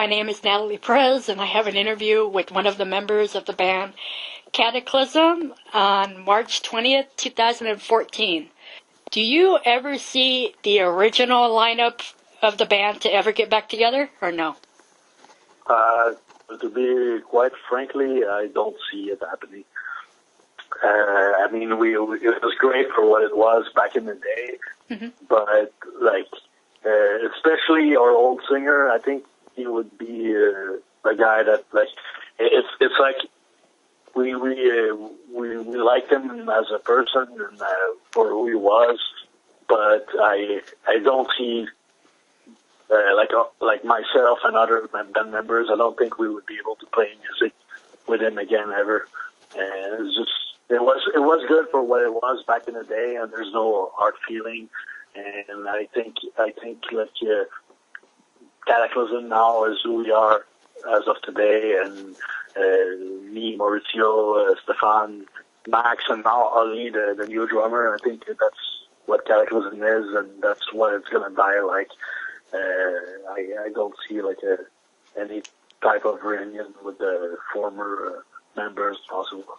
My name is Natalie, and I have an interview with one of the members of the band Kataklysm on March 20th, 2014. Do you ever see the original lineup of the band to ever get back together, or no? To be quite frankly, I don't see it happening. I mean, it was great for what it was back in the day, but especially our old singer, I think he would be a guy that it's like we liked him as a person and for who he was, but I don't see like myself and other band members, I don't think we would be able to play music with him again ever. And it was good for what it was back in the day, and there's no hard feeling. And I think Cataclysm now is who we are as of today, and me, Maurizio, Stefan, Max, and now Ali, the new drummer. I think that's what Cataclysm is, and that's what it's gonna die like. I don't see any type of reunion with the former members possible.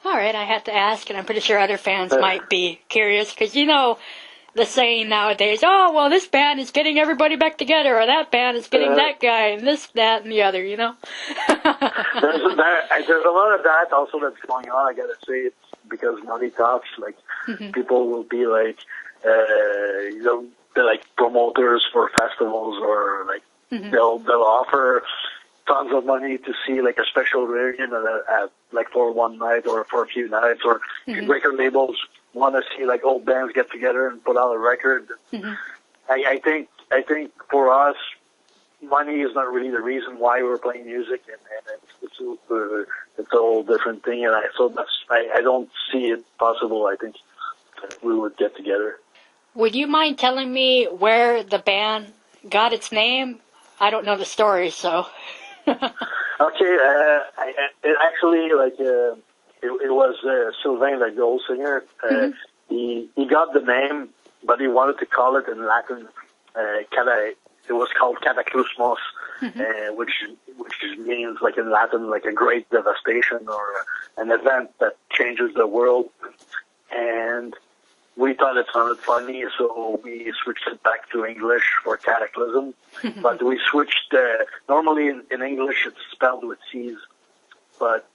All right, I have to ask, and I'm pretty sure other fans might be curious, because the saying nowadays, oh, well, this band is getting everybody back together, or that band is getting that guy, and this, that, and the other, There's a lot of that also that's going on, I gotta say, because money talks, people will be they're like promoters for festivals, or they'll offer tons of money to see a special reunion at for one night or for a few nights, or record labels want to see old bands get together and put out a record. I think for us, money is not really the reason why we're playing music, and it's a whole different thing. And I don't see it possible. I think that we would get together. Would you mind telling me where the band got its name? I don't know the story, so. Okay, it actually, it was Sylvain, the old singer. He got the name, but he wanted to call it in Latin. It was called Kataklysmos, which means, in Latin, a great devastation, or an event that changes the world. And we thought it sounded funny, so we switched it back to English for Cataclysm. But we switched, normally in English it's spelled with C's, but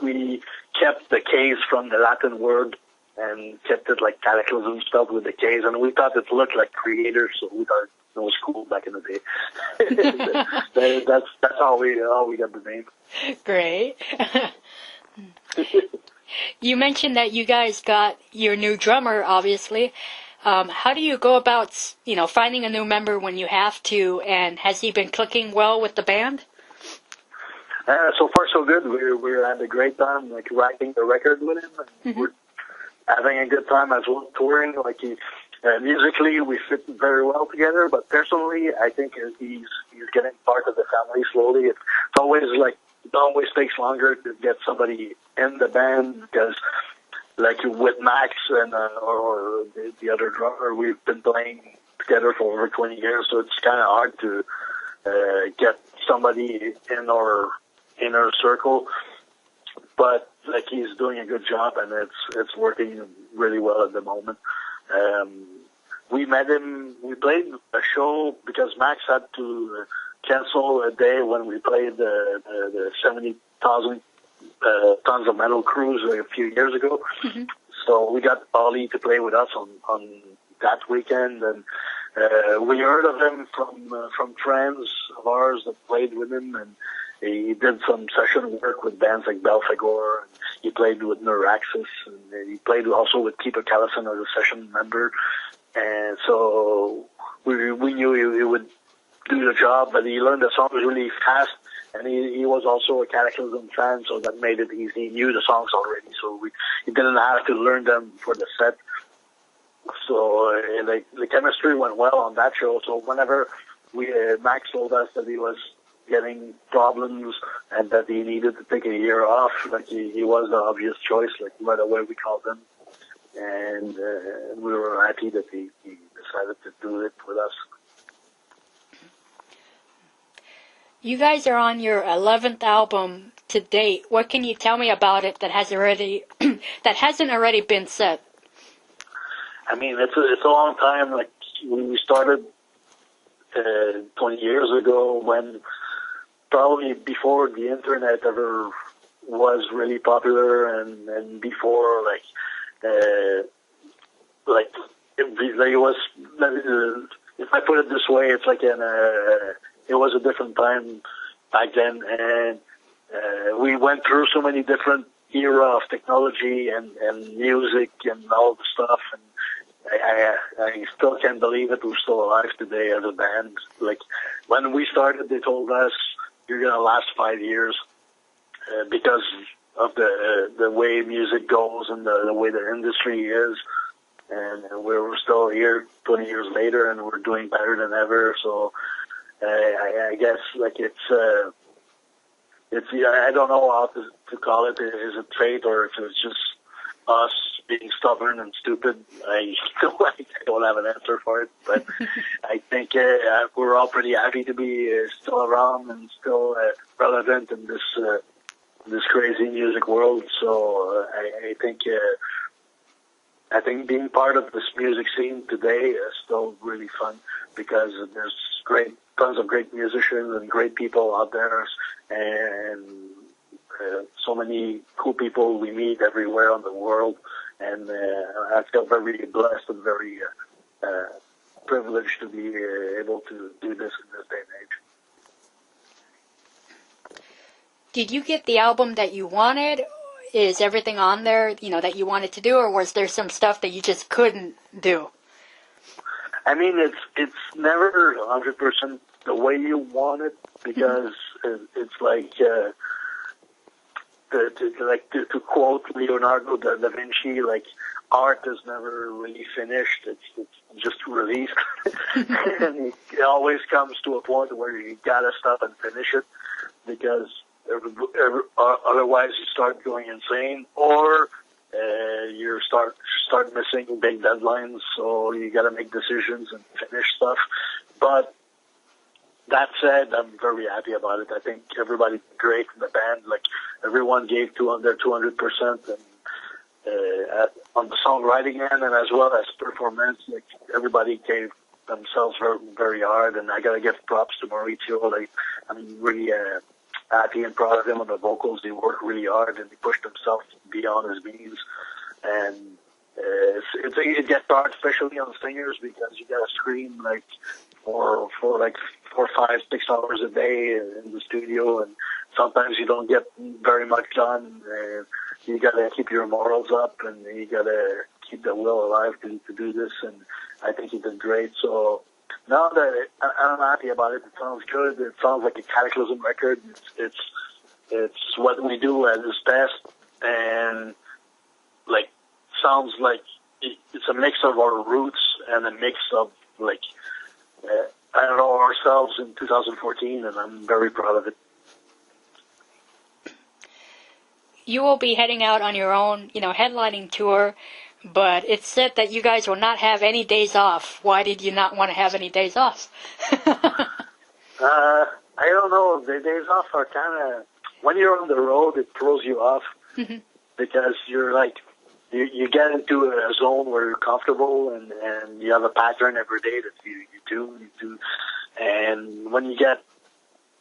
we kept the K's from the Latin word and kept it Cataclysm spelled with the K's, and we thought it looked like creator, so we thought it was cool back in the day. That's how we got the name. Great. You mentioned that you guys got your new drummer, obviously. How do you go about, finding a new member when you have to, and has he been clicking well with the band? So far, so good. We're having a great time, writing the record with him. And we're having a good time as well, touring. Musically, we fit very well together. But personally, I think he's getting part of the family slowly. It's always it always takes longer to get somebody in the band, because with Max and or the other drummer, we've been playing together for over 20 years, so it's kind of hard to get somebody in our inner circle. But he's doing a good job, and it's working really well at the moment. We met him. We played a show because Max had to cancel a day when we played the 70,000 tons of metal cruise a few years ago. So we got Ali to play with us on that weekend, and we heard of him from friends of ours that played with him, and he did some session work with bands like Belphegor, and he played with Neuraxis, and he played also with Keeper Callison as a session member. And so we knew he would do the job, but he learned the songs really fast, and he was also a Cataclysm fan, so that made it easy. He knew the songs already, so he didn't have to learn them for the set. So the chemistry went well on that show. So whenever Max told us that he was getting problems and that he needed to take a year off, he was the obvious choice. Right away we called him, and we were happy that he decided to do it with us. You guys are on your 11th album to date. What can you tell me about it that has already that hasn't already been said? I mean, it's a long time. Like when we started 20 years ago, when probably before the internet ever was really popular, and before it was. If I put it this way, it's like it was a different time back then, and we went through so many different era of technology and music and all the stuff, and I still can't believe it. We're still alive today as a band. Like when we started, they told us you're gonna last 5 years because of the way music goes and the way the industry is. And we're still here 20 years later, and we're doing better than ever. So I guess like it's I don't know how to call it. Is it trait or if it's just us being stubborn and stupid? I don't have an answer for it, but I think we're all pretty happy to be still around and still relevant in this crazy music world. So I think being part of this music scene today is still really fun because there's tons of great musicians and great people out there, and so many cool people we meet everywhere in the world. And I feel very blessed and very privileged to be able to do this in this day and age. Did you get the album that you wanted? Is everything on there, that you wanted to do, or was there some stuff that you just couldn't do? I mean, it's never 100% the way you want it, because it's like to quote Leonardo da Vinci, like art is never really finished; it's just released, and it always comes to a point where you gotta stop and finish it, because otherwise you start going insane, or you start missing big deadlines. So you got to make decisions and finish stuff. But that said, I'm very happy about it. I think everybody did great in the band. Like everyone gave their 200%, and on the songwriting end, and as well as performance. Like everybody gave themselves very, very hard, and I got to give props to Maurizio. Like I'm really happy and proud of him on the vocals. He worked really hard and he pushed himself beyond his means. And it gets hard, especially on singers, because you gotta scream like for 5, 6 hours a day in the studio, and sometimes you don't get very much done. And you gotta keep your morals up, and you gotta keep the will alive to do this. And I think he did great. So now that I'm happy about it, it sounds good. It sounds like a Kataklysm record. It's what we do at its best, and like sounds like it's a mix of our roots and a mix of like I don't know, ourselves in 2014, and I'm very proud of it. You will be heading out on your own, headlining tour. But it's said that you guys will not have any days off. Why did you not want to have any days off? I don't know. The days off are kind of, when you're on the road, it throws you off because you're like, you get into a zone where you're comfortable, and you have a pattern every day that you do. And when you get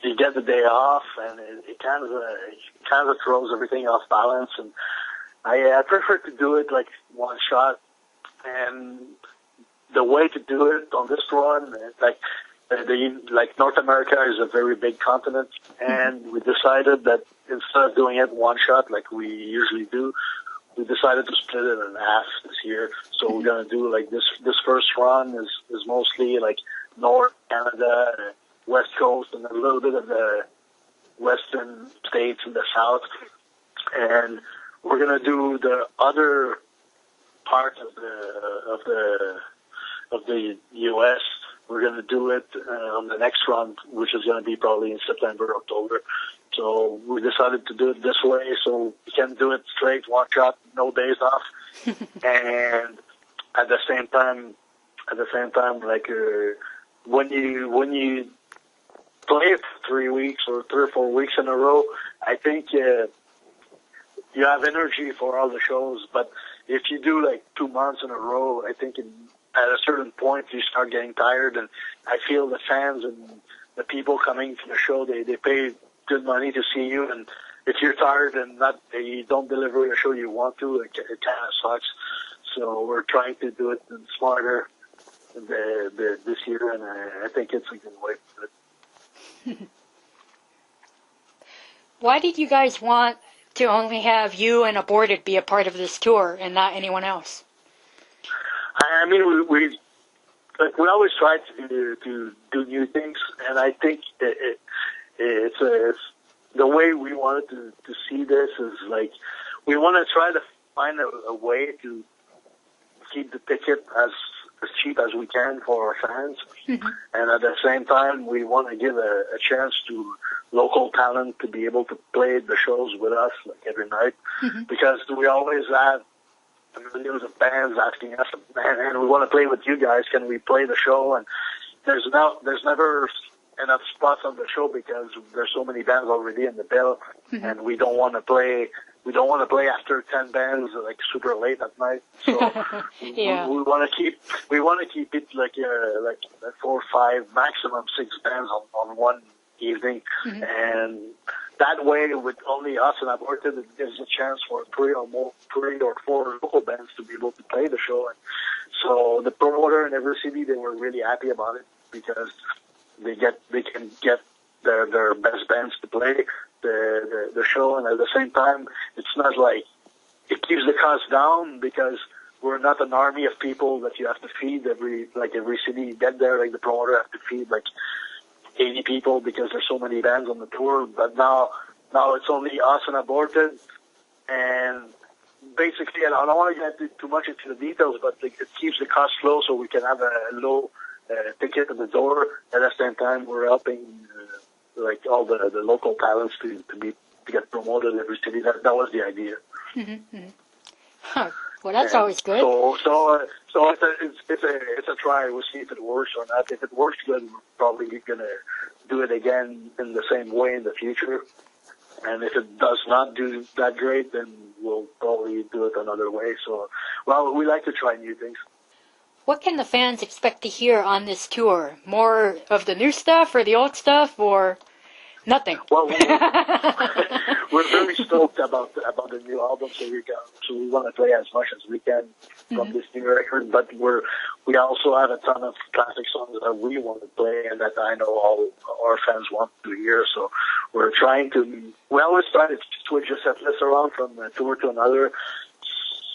the day off, and it kind of throws everything off balance. And I prefer to do it like one shot, and the way to do it on this one, like North America is a very big continent, and we decided that instead of doing it one shot like we usually do, we decided to split it in half this year. So we're gonna do like this first run is mostly like North Canada, West Coast, and a little bit of the Western states and the South, and we're gonna do the other part of the U.S. We're gonna do it on the next run, which is gonna be probably in September, October. So we decided to do it this way, so we can do it straight, one shot, no days off, and at the same time, like when you play it for 3 weeks or 3 or 4 weeks in a row, I think you have energy for all the shows. But if you do like 2 months in a row, I think at a certain point you start getting tired. And I feel the fans and the people coming to the show, they pay good money to see you, and if you're tired and you don't deliver the show you want to, it kind of sucks. So we're trying to do it smarter this year, and I think it's a good way to do it. Why did you guys want to only have you and Aborted be a part of this tour and not anyone else? I mean, we always try to do new things, and I think it's the way we wanted to see this is like we want to try to find a way to keep the ticket as cheap as we can for our fans, and at the same time we want to give a chance to local talent to be able to play the shows with us like every night, because we always have millions of bands asking us, and we want to play with you guys. Can we play the show? And there's never enough spots on the show because there's so many bands already in the bill, and we don't want to play. We don't want to play after 10 bands like super late at night. So we want to keep it like 4 or 5, maximum 6 bands on one evening, and that way with only us and Aborted, it gives a chance for 3 or 4 local bands to be able to play the show. And so the promoter in every city, they were really happy about it because they can get their best bands to play the show, and at the same time, it's not like it keeps the cost down because we're not an army of people that you have to feed every city you get there. Like the promoter have to feed like 80 people because there's so many bands on the tour. But now it's only us and Aborted, and basically, and I don't want to get too much into the details, but it keeps the cost low so we can have a low ticket at the door. At the same time, we're helping like all the local talents to get promoted in every city. That was the idea. Huh. Well, that's always good. So it's a try. We'll see if it works or not. If it works good, we're probably gonna do it again in the same way in the future. And if it does not do that great, then we'll probably do it another way. So, well, we like to try new things. What can the fans expect to hear on this tour? More of the new stuff or the old stuff, or nothing? Well, we're very stoked about the new album, so we want to play as much as we can from this new record. But we also have a ton of classic songs that we want to play and that I know all our fans want to hear. So we always try to switch the set list around from a tour to another,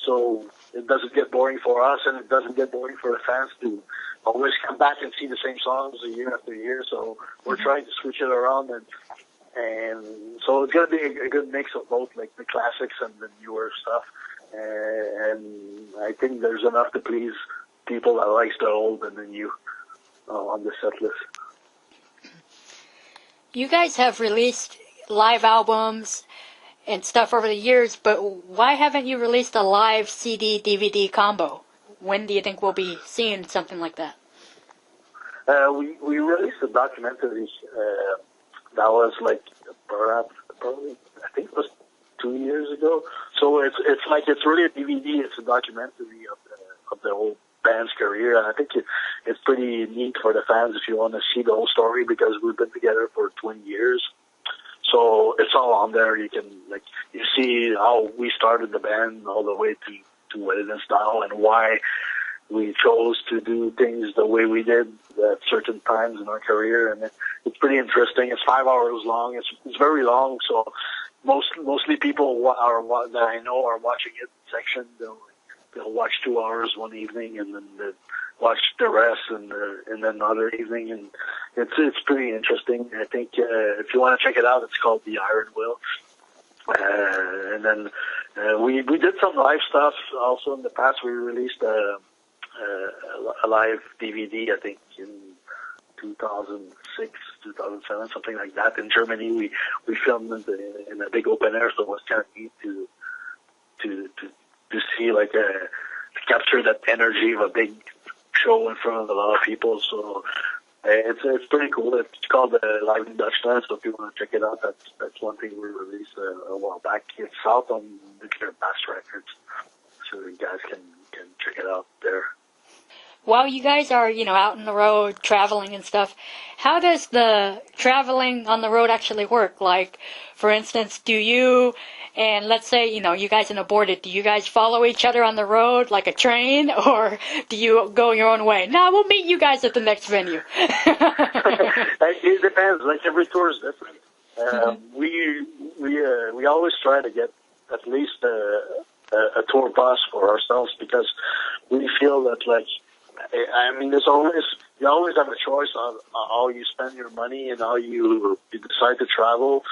so it doesn't get boring for us and it doesn't get boring for the fans to always come back and see the same songs year after year. So we're trying to switch it around, and so it's going to be a good mix of both, like the classics and the newer stuff. And I think there's enough to please people that likes the old and the new on the set list. You guys have released live albums and stuff over the years, but why haven't you released a live CD-DVD combo? When do you think we'll be seeing something like that? We released a documentary that was like probably I think it was 2 years ago. So it's really a DVD. It's a documentary of the whole band's career, and I think it's pretty neat for the fans if you want to see the whole story, because we've been together for 20 years. So it's all on there. You can you see how we started the band all the way to what it is now, and why we chose to do things the way we did at certain times in our career. And it's pretty interesting. It's 5 hours long. It's very long. So mostly people that I know are watching it in section. They'll watch 2 hours one evening, and then they'll watch the rest and then another evening. And it's pretty interesting. I think if you want to check it out, it's called The Iron Will. And then we did some live stuff also in the past. We released a live DVD, I think, in 2006, 2007, something like that. In Germany, we filmed it in a big open air, so it was kind of neat to see to capture that energy of a big show in front of a lot of people. So It's pretty cool. It's called Live in Dagenais, so if you want to check it out, that's one thing we released a while back. It's out on Nuclear Bass Records, so you guys can check it out there. While you guys are, out on the road traveling and stuff, how does the traveling on the road actually work? Like, for instance, do you, and let's say, you guys in a boarded, do you guys follow each other on the road like a train, or do you go your own way? No, we'll meet you guys at the next venue. It depends. Like, every tour is different. We always try to get at least a tour bus for ourselves, because we feel that, like, you always have a choice on how you spend your money and how you decide to travel.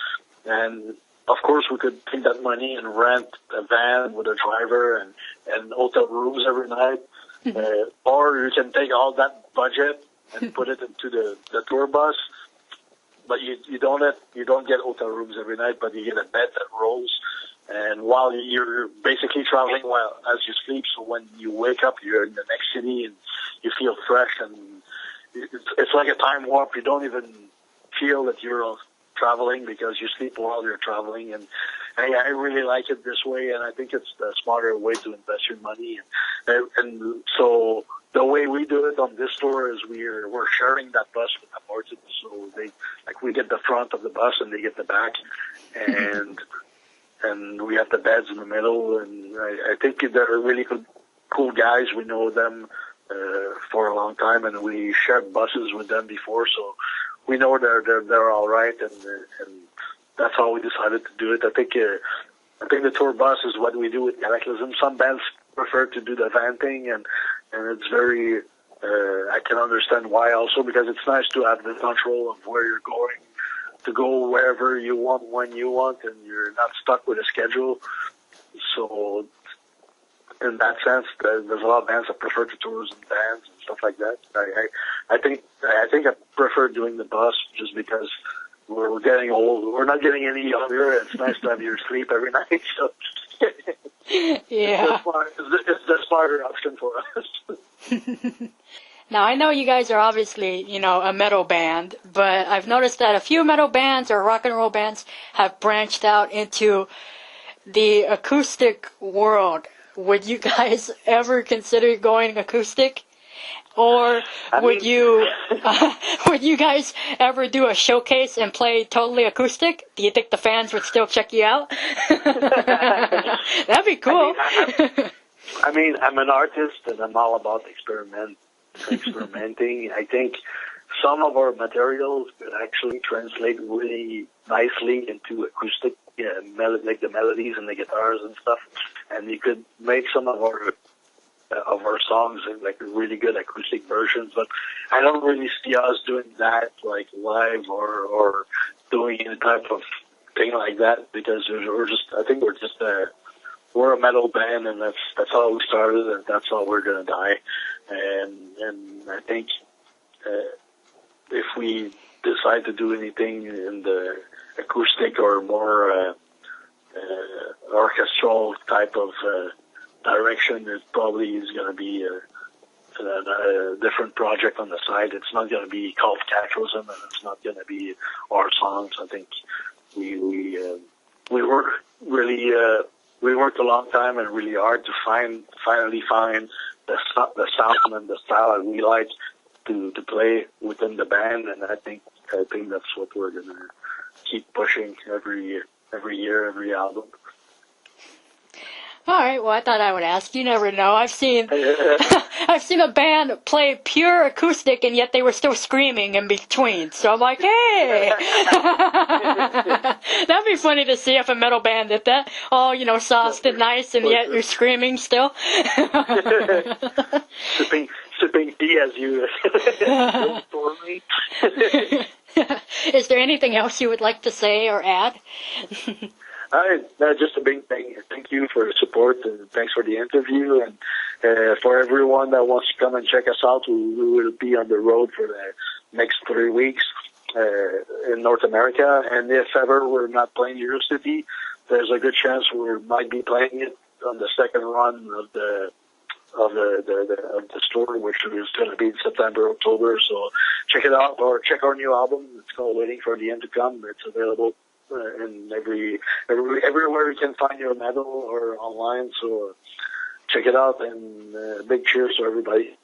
And of course, we could take that money and rent a van with a driver and hotel rooms every night. Or you can take all that budget and put it into the tour bus. But you don't get hotel rooms every night, but you get a bed that rolls. And while you're basically traveling as you sleep, so when you wake up, you're in the next city and you feel fresh, and it's like a time warp. You don't even feel that you're traveling because you sleep while you're traveling. And I really like it this way, and I think it's the smarter way to invest your money. And so the way we do it on this tour is we're sharing that bus with the Martins. So we get the front of the bus and they get the back, and we have the beds in the middle. And I think they're really cool guys. We know them for a long time, and we shared buses with them before, so we know they're all right, and that's how we decided to do it. I think the tour bus is what we do with Kataklysm. Some bands prefer to do the van thing, and it's very I can understand why also, because it's nice to have the control of where you're going, to go wherever you want, when you want, and you're not stuck with a schedule. So in that sense, there's a lot of bands that prefer to tours and vans and stuff like that. I think I prefer doing the bus just because we're getting old. We're not getting any younger. It's nice to have your sleep every night. So yeah, it's the smarter option for us. Now, I know you guys are obviously, a metal band, but I've noticed that a few metal bands or rock and roll bands have branched out into the acoustic world. Would you guys ever consider going acoustic? Or would you guys ever do a showcase and play totally acoustic? Do you think the fans would still check you out? That'd be cool. I'm an artist, and I'm all about experimenting. I think some of our materials could actually translate really nicely into acoustic, like the melodies and the guitars and stuff. And you could make some of our songs in like really good acoustic versions. But I don't really see us doing that like live or doing any type of thing like that, because we're a metal band, and that's how we started, and that's how we're gonna die. And I think if we decide to do anything in the acoustic or more orchestral type of direction, it probably is going to be a different project on the side. It's not going to be called Kataklysm, and it's not going to be our songs. I think we worked a long time and really hard to finally find the sound and the style that we like to play within the band, and I think that's what we're gonna keep pushing every year, every album. All right. Well, I thought I would ask. You never know. I've seen a band play pure acoustic, and yet they were still screaming in between. So I'm like, hey, that'd be funny to see if a metal band did that. All soft and nice, and yet you're screaming still. sipping tea as you for me. Is there anything else you would like to say or add? Just a big thank you for the support, and thanks for the interview. And for everyone that wants to come and check us out, we will be on the road for the next 3 weeks in North America. And if ever we're not playing Euro City, there's a good chance we might be playing it on the second run of the of the tour, which is going to be in September, October. So check it out, or check our new album. It's called Waiting for the End to Come. It's available in everywhere you can find your metal or online. So check it out, and big cheers to everybody.